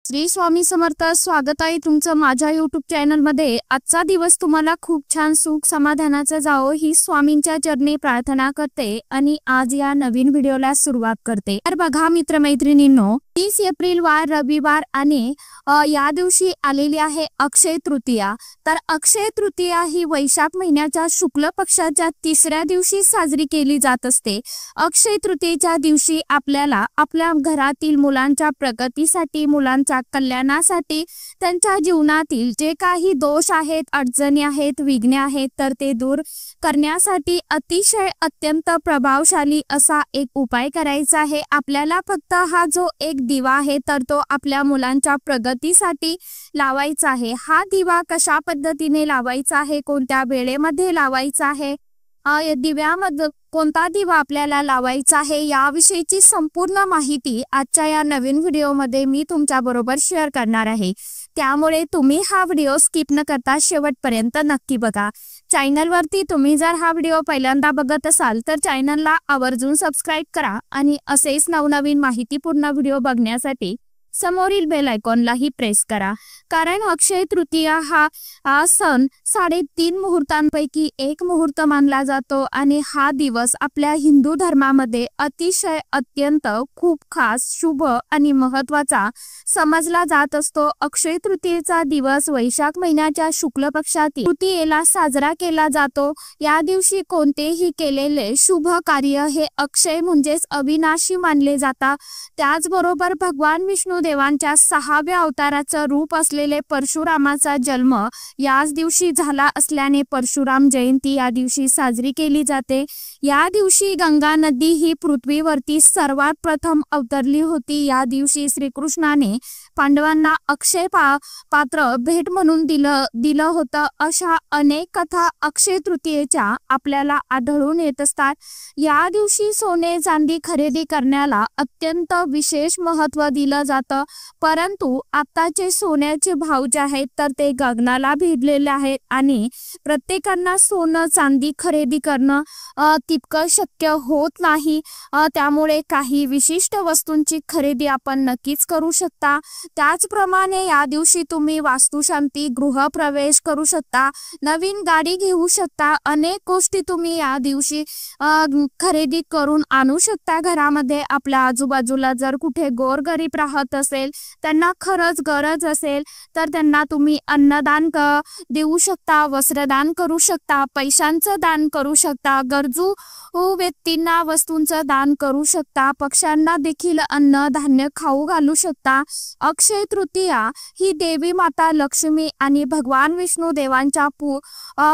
श्री स्वामी समर्थ। स्वागत आहे तुमचं माझ्या YouTube चॅनल मध्ये। आजचा दिवस तुम्हाला खूप छान सुख समाधानाचा जावो ही स्वामींच्या चरणी प्रार्थना करते आणि आज या नवीन व्हिडिओला सुरुवात करते। तर बघा मित्रमैत्रिणींनो, 30 एप्रिल वार रविवार आणि या दिवशी आलेली आहे अक्षय तृतीया। तर अक्षय तृतीया ही वैशाख महिन्याच्या शुक्ल पक्षाच्या 3ऱ्या दिवशी साजरी केली जात असते। अक्षय तृतीयेच्या दिवशी आपल्याला आपल्या घरातील मुलांच्या प्रगतीसाठी, मुलांच्या कल्याणासाठी, त्यांच्या जीवनातील जे काही दोष आहेत, अडचणी आहेत, विघ्ने आहेत तर ते दूर करण्यासाठी अतिशय अत्यंत प्रभावशाली असा एक उपाय करायचा आहे। आपल्याला फक्त हा जो एक दिवा आहे तर तो आपल्या मुलांच्या प्रगतीसाठी लावायचा आहे। हा दिवा कशा पद्धतीने लावायचा आहे, कोणत्या वेळेमध्ये लावायचा आहे, दिव्यामध्ये कोणता दिवा आपल्याला लावायचा आहे याविषयीची संपूर्ण माहिती आजच्या या नवीन व्हिडिओमध्ये मी तुमच्या बरोबर शेअर करणार आहे। त्यामुळे तुम्ही हा व्हिडिओ स्किप न करता शेवटपर्यंत नक्की बघा। चॅनलवरती तुम्ही जर हा व्हिडिओ पहिल्यांदा बघत असाल तर चॅनलला आवर्जून सबस्क्राइब करा आणि असेच नवनवीन माहितीपूर्ण व्हिडिओ बघण्यासाठी समोरील बेल आयकॉनलाही प्रेस करा। कारण अक्षय तृतीया हा सण 3.5 मुहूर्तांपैकी एक मुहूर्त मानला जातो आणि हा दिवस आपल्या हिंदू धर्मामध्ये अतिशय अत्यंत खूप खास, शुभ आणि महत्त्वाचा समजला जात असतो। अक्षय तृतीयेचा दिवस वैशाख महिन्याच्या शुक्ल पक्षातील तृतीयेला साजरा केला जातो। या दिवशी कोणतेही केलेले शुभ कार्य हे अक्षय म्हणजेच अविनाशी मानले जातात। त्याचबरोबर भगवान विष्णू देवांच्या 6व्या अवताराचं रूप असलेले परशुरामाचा जन्म याच दिवशी झाला असल्याने परशुराम जयंती या दिवशी साजरी केली जाते। या दिवशी गंगा नदी ही पृथ्वीवरती सर्वात प्रथम अवतरली होती। या दिवशी श्रीकृष्णाने पांडवांना अक्षय पात्र भेट म्हणून दिलं होतं। अशा अनेक कथा अक्षय तृतीयेच्या आपल्याला आढळून येत असतात। या दिवशी सोने चांदी खरेदी करण्याला अत्यंत विशेष महत्त्व दिलं जातं। परंतु आताचे सोन्याचे भाव जे आहेत तर ते गगनाला भिडलेले आहेत आणि प्रत्येकांना सोनं चांदी खरेदी करणं तितकं शक्य होत नाही। त्यामुळे काही विशिष्ट वस्तूंची खरेदी आपण नक्कीच करू शकता। त्याचप्रमाणे या दिवशी तुम्ही वास्तुशांती, गृहप्रवेश करू शकता, नवीन गाडी घेऊ शकता, अनेक गोष्टी तुम्ही या दिवशी खरेदी करून आणू शकता घरामध्ये। आपल्या आजूबाजूला जर कुठे गोरगरीब राहत असेल, त्यांना खरंच गरज असेल तर त्यांना तुम्ही अन्नदान देऊ शकता, वस्त्रदान करू शकता, पैशांचं दान करू शकता, गरजू व्यक्तींना वस्तूंचं दान करू शकता, पक्ष्यांना देखील अन्न धान्य खाऊ घालू शकता। अक्षय तृतीया ही देवी माता लक्ष्मी आणि भगवान विष्णू देवांच्या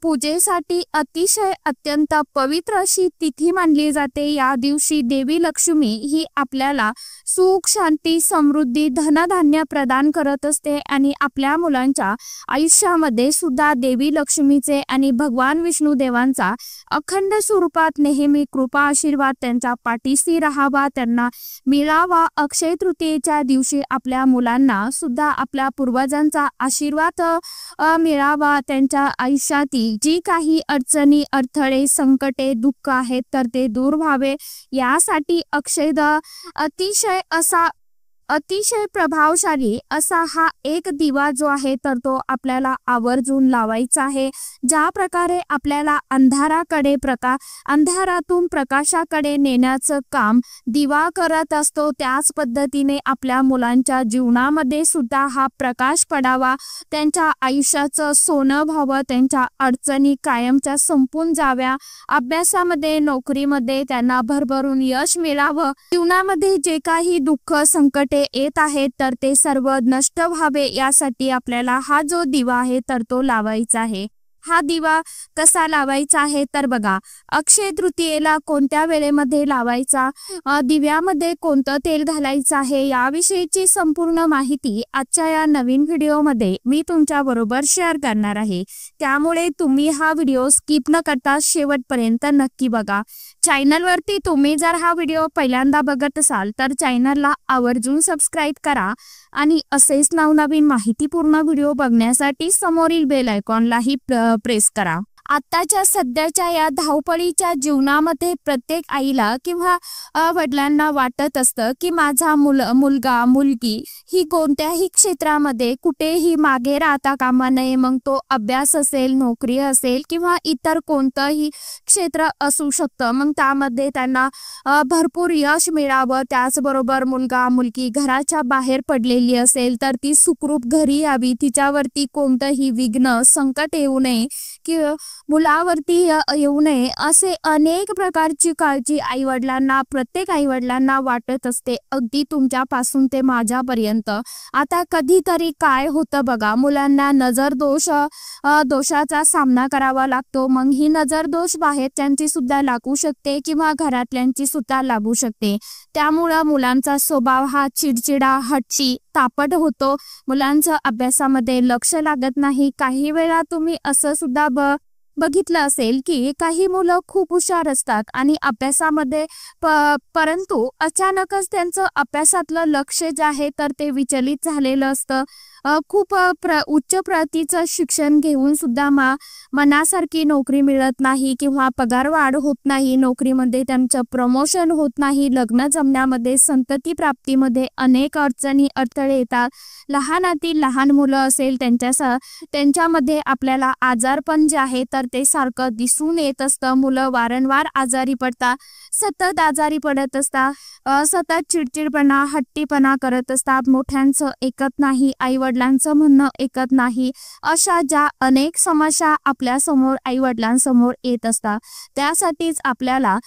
पूजेसाठी अतिशय अत्यंत पवित्र अशी तिथी मानली जाते। या दिवशी देवी लक्ष्मी ही आपल्याला सुख, शांती, समृद्धी, धनधान्य प्रदान करत असते आणि आपल्या मुलांच्या आयुष्यामध्ये सुद्धा देवी लक्ष्मीचे आणि भगवान विष्णू देवांचा अखंड स्वरूपात नेहमी कृपा आशीर्वाद त्यांच्या पाठीशी राहावा, त्यांना मिळावा। अक्षय तृतीयेच्या दिवशी आपल्या मुलांना सुद्धा आपल्या पूर्वजांचा आशीर्वाद मिळावा। त्यांच्या आयुष्यातील जी काही अडचणी, अडथळे, संकटे, दुःख आहेत तर ते दूर व्हावे यासाठी अतिशय प्रभावशाली असा हा एक दिवा जो आहे तर तो आपल्याला आवर्जून लावायचा आहे। ज्या प्रकारे आपल्याला अंधारातून प्रकाशाकडे नेण्याचं काम दिवा करत असतो, त्याच पद्धतीने आपल्या मुलांच्या जीवनामध्ये सुद्धा हा प्रकाश पडावा, त्यांच्या आयुष्याचं सोनं व्हावं, त्यांच्या अडचणी कायमच्या संपून जाव्या, अभ्यासामध्ये, नोकरीमध्ये त्यांना भरभरून यश मिळावं, जीवनामध्ये जे काही दुःख, संकटे येत आहेत तर ते सर्व नष्ट व्हावे यासाठी आपल्याला हा जो दिवा आहे तर तो लावायचा आहे। हा दिवा कसा लावायचा आहे तर बघा, अक्षय तृतीयेला कोणत्या वेळेमध्ये लावायचा, दिव्यामध्ये कोणतं तेल घालायचं आहे याविषयीची संपूर्ण माहिती आजच्या या नवीन व्हिडिओमध्ये मी तुमच्या बरोबर शेअर करणार आहे। त्यामुळे तुम्ही हा व्हिडिओ स्किप न करता शेवटपर्यंत नक्की बघा। चॅनलवरती तुम्ही जर हा व्हिडिओ पहिल्यांदा बघत असाल तर चॅनलला आवर्जून सबस्क्राइब करा आणि असेच नवनवीन माहितीपूर्ण व्हिडिओ बघण्यासाठी समोरील बेल आयकॉनलाही प्रेस करा। आताच्या सध्याच्या या धावपळीच्या जीवनामध्ये प्रत्येक आईला किंवा वडिलांना वाटत असतं की माझा मुलगा मुलगी ही कोणत्याही क्षेत्रामध्ये कुठेही मागे राहता कामा नये. मग तो अभ्यास असेल, नोकरी असेल किंवा इतर कोणतंही क्षेत्र असू शकतं. मग त्यामध्ये त्यांना भरपूर यश मिळावं. त्याचबरोबर मुलगा मुलगी घराच्या बाहेर पडलेली असेल तर ती सुखरूप घरी यावी, तिच्यावरती कोणतंही विघ्न संकट येऊ नये किंवा मुलावरती येऊ नये, असे अनेक प्रकारची काळजी आईवडिलांना, प्रत्येक आईवडिलांना वाटत असते, अगदी तुमच्यापासून ते माझ्यापर्यंत. आता कधीतरी काय होतं बघा, मुलांना दोषाचा सामना करावा लागतो. मग ही नजरदोष बाहेरच्यांची सुद्धा लागू शकते किंवा घरातल्यांची सुद्धा लागू शकते. त्यामुळं मुलांचा स्वभाव हा चिडचिडा, हट्टी, तापट होतो. मुलांचं अभ्यासामध्ये लक्ष लागत नाही. काही वेळा तुम्ही असं सुद्धा बघितलं असेल की काही मुलं खूप हुशार असतात आणि अभ्यासामध्ये परंतु अचानकच त्यांचं अभ्यासातलं लक्ष जे आहे तर ते विचलित झालेलं असतं. खूप उच्च प्रतीचं शिक्षण घेऊन सुद्धा मनासारखी नोकरी मिळत नाही किंवा पगार वाढ होत नाही, नोकरीमध्ये त्यांचं प्रमोशन होत नाही, लग्न जमण्यामध्ये, संतती प्राप्तीमध्ये अनेक अडचणी, अडथळे येतात. लहानातील लहान मुलं असेल त्यांच्यामध्ये आपल्याला आजारपण जे आहे तर ते सारखं दिसून येत असतं. मुलं वारंवार आजारी पडतात, सतत आजारी पडत असतात, सतत चिडचिडपणा, हट्टीपणा करत असतात, मोठ्यांचं ऐकत नाही, आईवडिलांचं म्हणणं ऐकत नाही. अशा ज्या अनेक समस्या आपल्या समोर आईवडिलांसमोर येत असतात. त्यासाठीच आपल्याला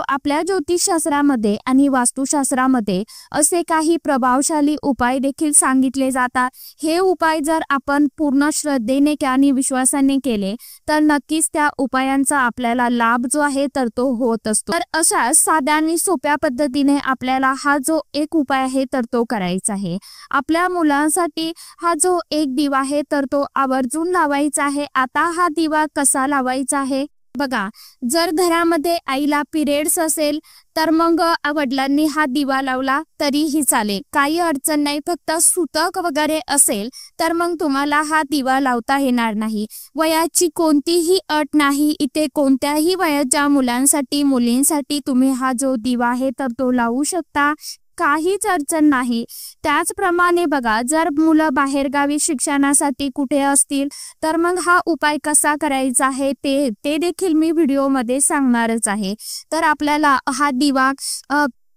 आपल्या ज्योतिषशास्त्रामध्ये आणि वास्तुशास्त्रामध्ये असे काही प्रभावशाली उपाय देखील सांगितले जातात. हे उपाय जर आपण पूर्ण श्रद्धेने आणि विश्वासाने केले तर नक्कीच त्या उपायांचा आपल्याला लाभ जो आहे तर तो होत असतो. तर अशा साध्या आणि सोप्या पद्धतीने आपल्याला हा जो एक उपाय आहे तर तो करायचा आहे. आपल्या मुलांसाठी हा जो एक दिवा आहे तर तो आवर्जून लावायचा आहे. आता हा दिवा कसा लावायचा आहे बघा, जर घरामध्ये आईला पिरियड्स असेल तर मग वडिलांनी हा दिवा लावला तरीही चालेल, काही अडचण नाही. फक्त सुतक वगैरे असेल तर मग तुम्हाला हा दिवा लावता येणार नाही. वयाची कोणतीही अट नाही इथे. कोणत्याही वयाच्या मुलांसाठी, मुलींसाठी तुम्ही हा जो दिवा आहे तर तो लावू शकता, काहीच अडचण नाही. त्याचप्रमाणे बघा, जर मुलं बाहेरगावी शिक्षणासाठी कुठे असतील तर मग हा उपाय कसा करायचा आहे ते देखील मी व्हिडिओमध्ये सांगणारच आहे. तर आपल्याला हा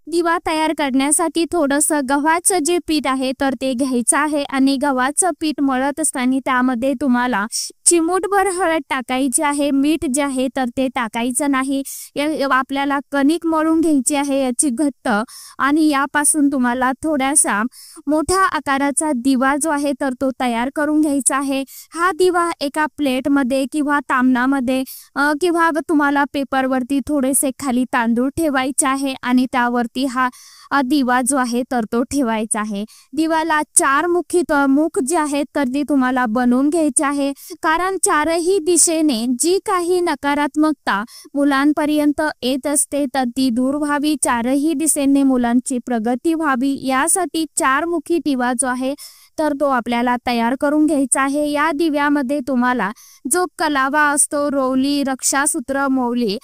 दिवा तयार करण्यासाठी थोडंसं गव्हाचं जे पीठ आहे तर ते घ्यायचं आहे आणि गव्हाचं पीठ मळत असताना त्यामध्ये तुम्हाला चिमूटभर हळद टाकायची आहे. मीठ जे आहे तर ते टाकायचं नाही. आपल्याला कणिक मळून घ्यायची आहे याची घट्ट, आणि यापासून तुम्हाला थोडासा मोठ्या आकाराचा दिवा जो आहे तर तो तयार करून घ्यायचा आहे. हा दिवा एका प्लेटमध्ये किंवा तामणामध्ये किंवा तुम्हाला पेपरवरती थोडेसे खाली तांदूळ ठेवायचे आहे आणि त्यावरती हा दिवा जो आहे तर तो ठेवायचा आहे. दिवाला 4 मुख जे आहेत तर ती तुम्हाला बनवून घ्यायचे आहे. कारण चारही दिशेने जी काही नकारात्मकता मुलांपर्यंत येत असते तर ती दूर व्हावी, चारही दिशेने मुलांची प्रगती व्हावी, यासाठी 4 मुखी दिवा जो आहे तर तो आपल्याला तयार करून घ्यायचा आहे. या दिव्यामध्ये तुम्हाला जो कलावा असतो, रोवली, रक्षासूत्र, मौली,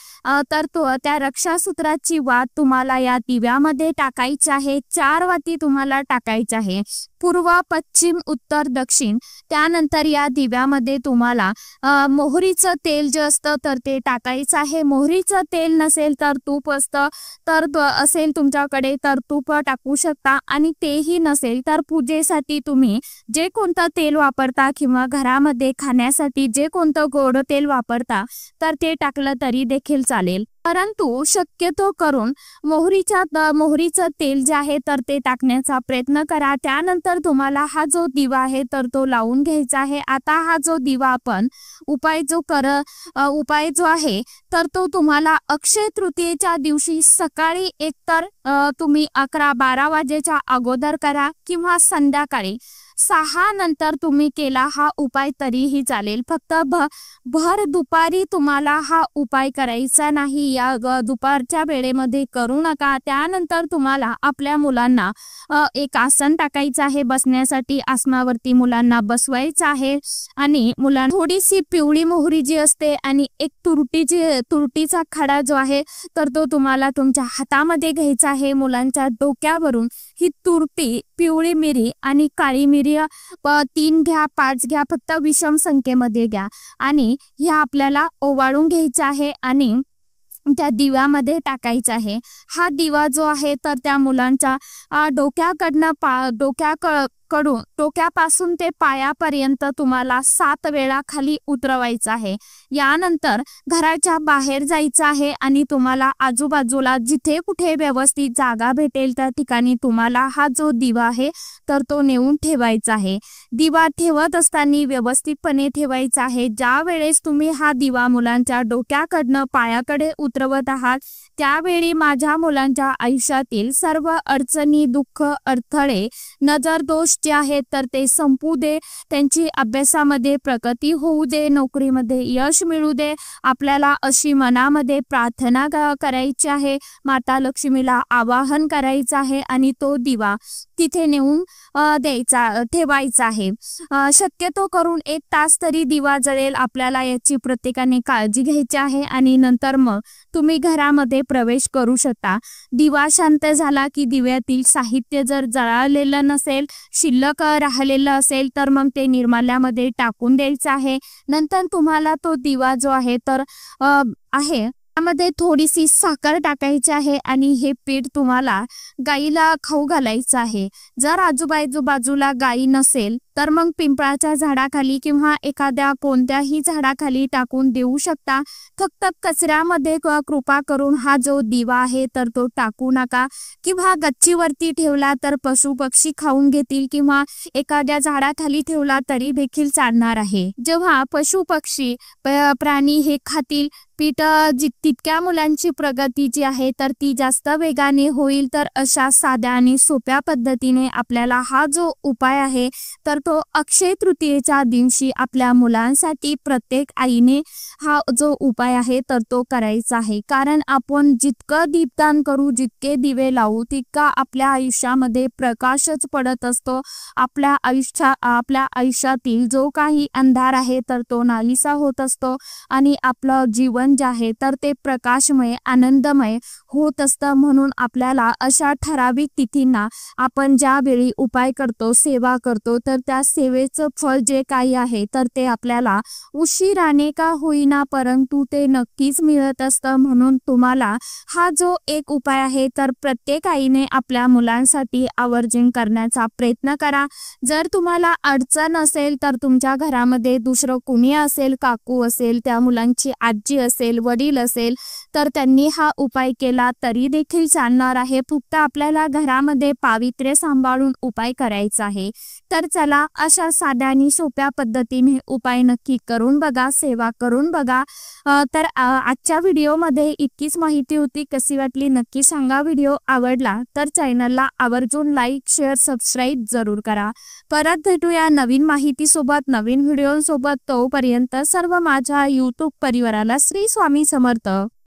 तर त्या रक्षासूत्राची वात तुम्हाला या दिव्यामध्ये टाकायची आहे. 4 वाती तुम्हाला टाकायच्या आहे, पूर्व, पश्चिम, उत्तर, दक्षिण. त्यानंतर या दिव्यामध्ये तुम्हाला मोहरीचं तेल जे असतं तर ते टाकायचं आहे. मोहरीचं तेल नसेल तर तूप असतं तर असेल तुमच्याकडे तर तूप टाकू शकता, आणि तेही नसेल तर पूजेसाठी तुम्ही जे कोणतं तेल वापरता किंवा घरामध्ये खाण्यासाठी जे कोणतं गोड तेल वापरता तर ते टाकलं तरी देखील चालेल. परंतु शक्यतो करून मोहरीचं तेल जे आहे तर ते टाकण्याचा प्रयत्न करा. त्यानंतर तुम्हाला हा जो दिवा आहे तर तो लावून घ्यायचा आहे. आता हा जो दिवा आपण उपाय जो आहे तर तो तुम्हाला अक्षय तृतीयेच्या दिवशी सकाळी एकतर तुम्ही 11-12 वाजेच्या अगोदर करा किंवा 6 नंतर तुम्ही केला हा उपाय तरीही चालेल। फक्त भर दुपारी तुम्हाला हा उपाय करायचा नाही, या दुपारच्या वेळेमध्ये करू नका। त्यानंतर तुम्हाला आपल्या मुलांना एक आसन टाकायचं आहे, बसण्यासाठी आसनावरती मुलांना बसवायचं आहे आणि मुलांना थोडीशी पिवळी मोहरी जी असते आणि एक तुरटीचा खडा जो आहे तर तो तुम्हाला तुमच्या हातामध्ये घ्यायचा आहे। मुलांच्या डोक्यावरून ही तुरटी, पिवळी मिरी आणि काळी मिरी 3 घ्या, 5 घ्या, फक्त विषम संख्येमध्ये घ्या आणि ह्या आपल्याला ओवाळून घ्यायचा आहे आणि त्या दिव्यामध्ये टाकायचा आहे। हा दिवा जो आहे तर त्या मुलांच्या डोक्यापासून ते पायापर्यंत तुम्हाला 7 वेळा खाली उतरवायचं आहे। यानंतर घराच्या बाहेर जायचं आहे आणि तुम्हाला आजूबाजूला जिथे कुठे व्यवस्थित जागा भेटेल त्या ठिकाणी तुम्हाला हा जो दिवा आहे तर तो नेऊन ठेवायचा आहे। दिवा ठेवत असताना व्यवस्थितपणे ठेवायचा आहे। ज्या वेळेस तुम्ही हा दिवा मुलांच्या डोक्याकडनं पायाकडे उतरवत आहात त्यावेळी माझ्या मुलांच्या आयुष्यातील सर्व अडचणी, दुःख, अडथळे, नजर दोष जे आहेत तर ते संपू दे, त्यांची अभ्यासामध्ये प्रगती होऊ दे, नोकरीमध्ये यश मिळू दे। आपल्याला अशी मनामध्ये प्रार्थना करायची आहे, माता लक्ष्मीला आवाहन करायचं आहे आणि तो दिवा तिथे नेऊन ठेवायचा आहे। शक्यतो करून 1 तास तरी दिवा जळेल, आपल्याला याची प्रत्येकाने काळजी घ्यायची आहे आणि नंतर मग तुम्ही घरामध्ये प्रवेश करू शकता। दिवा शांत झाला की दिव्यातील साहित्य जर जळालेलं नसेल, शिल्लक राहिलेलं असेल तर मग ते निर्माल्यामध्ये टाकून द्यायचं आहे। नंतर तुम्हाला तो दिवा जो आहे तर त्यामध्ये थोडीशी साखर टाकायची आहे आणि हे पीठ तुम्हाला गाईला खाऊ घालायचं आहे। जर आजूबाजूला गाई नसेल तर मग पिंपळाच्या झाडाखाली किंवा एखाद्या कोणत्याही झाडाखाली टाकून देऊ शकता। फक्त कचऱ्यामध्ये कृपा करून हा जो दिवा आहे तर तो टाकू नका, किंवा गच्चीवरती ठेवला तर पशु पक्षी खाऊन घेतील किंवा एखाद्या झाडाखाली ठेवला तरी देखील चालणार आहे। जेव्हा पशु पक्षी प्राणी हे खातील पीठ तितक्या मुलांची प्रगती जी आहे तर ती जास्त वेगाने होईल। तर अशा साध्या आणि सोप्या पद्धतीने आपल्याला हा जो उपाय आहे तर तो अक्षय तृतीयेच्या दिवशी आपल्या मुलांसाठी प्रत्येक आईने हा जो उपाय आहे तर तो करायचा आहे। कारण आपण जितकं दीपदान करू, जितके दिवे लावू तितका आपल्या आयुष्यामध्ये प्रकाशच पडत असतो। आपल्या आयुष्यातील जो काही अंधार आहे तर तो नाहीसा होत असतो आणि आपलं जीवन जे आहे तर ते प्रकाशमय, आनंदमय होत असतं। म्हणून आपल्याला अशा ठराविक तिथींना आपण ज्यावेळी उपाय करतो, सेवा करतो तर त्या सेवेचं फळ जे काही आहे तर ते आपल्याला उशिराने का होईना परंतु ते नक्कीच मिळत असतं। म्हणून तुम्हाला हा जो एक उपाय आहे तर प्रत्येक आईने आपल्या मुलांसाठी आवर्जून करण्याचा प्रयत्न करा। जर तुम्हाला अडचण असेल तर तुमच्या घरामध्ये दुसरं कुणी असेल, काकू असेल, त्या मुलांची आजी असेल, वडील असेल तर त्यांनी हा उपाय केला तरी देखील चालणार आहे। फक्त आपल्याला घरामध्ये पावित्र्य सांभाळून उपाय करायचा आहे। तर चला, अशा साध्या आणि सोप्या पद्धतीने उपाय नक्की करून बघा, सेवा करून बघा। तर आजच्या व्हिडिओमध्ये इतकीच माहिती होती। कशी वाटली नक्की सांगा। व्हिडिओ आवडला तर चॅनलला आवर्जून लाईक, शेअर, सबस्क्राईब जरूर करा। परत भेटूया नवीन माहिती सोबत, नवीन व्हिडिओ सोबत। तोपर्यंत सर्व माझ्या यूट्यूब परिवाराला श्री स्वामी समर्थ।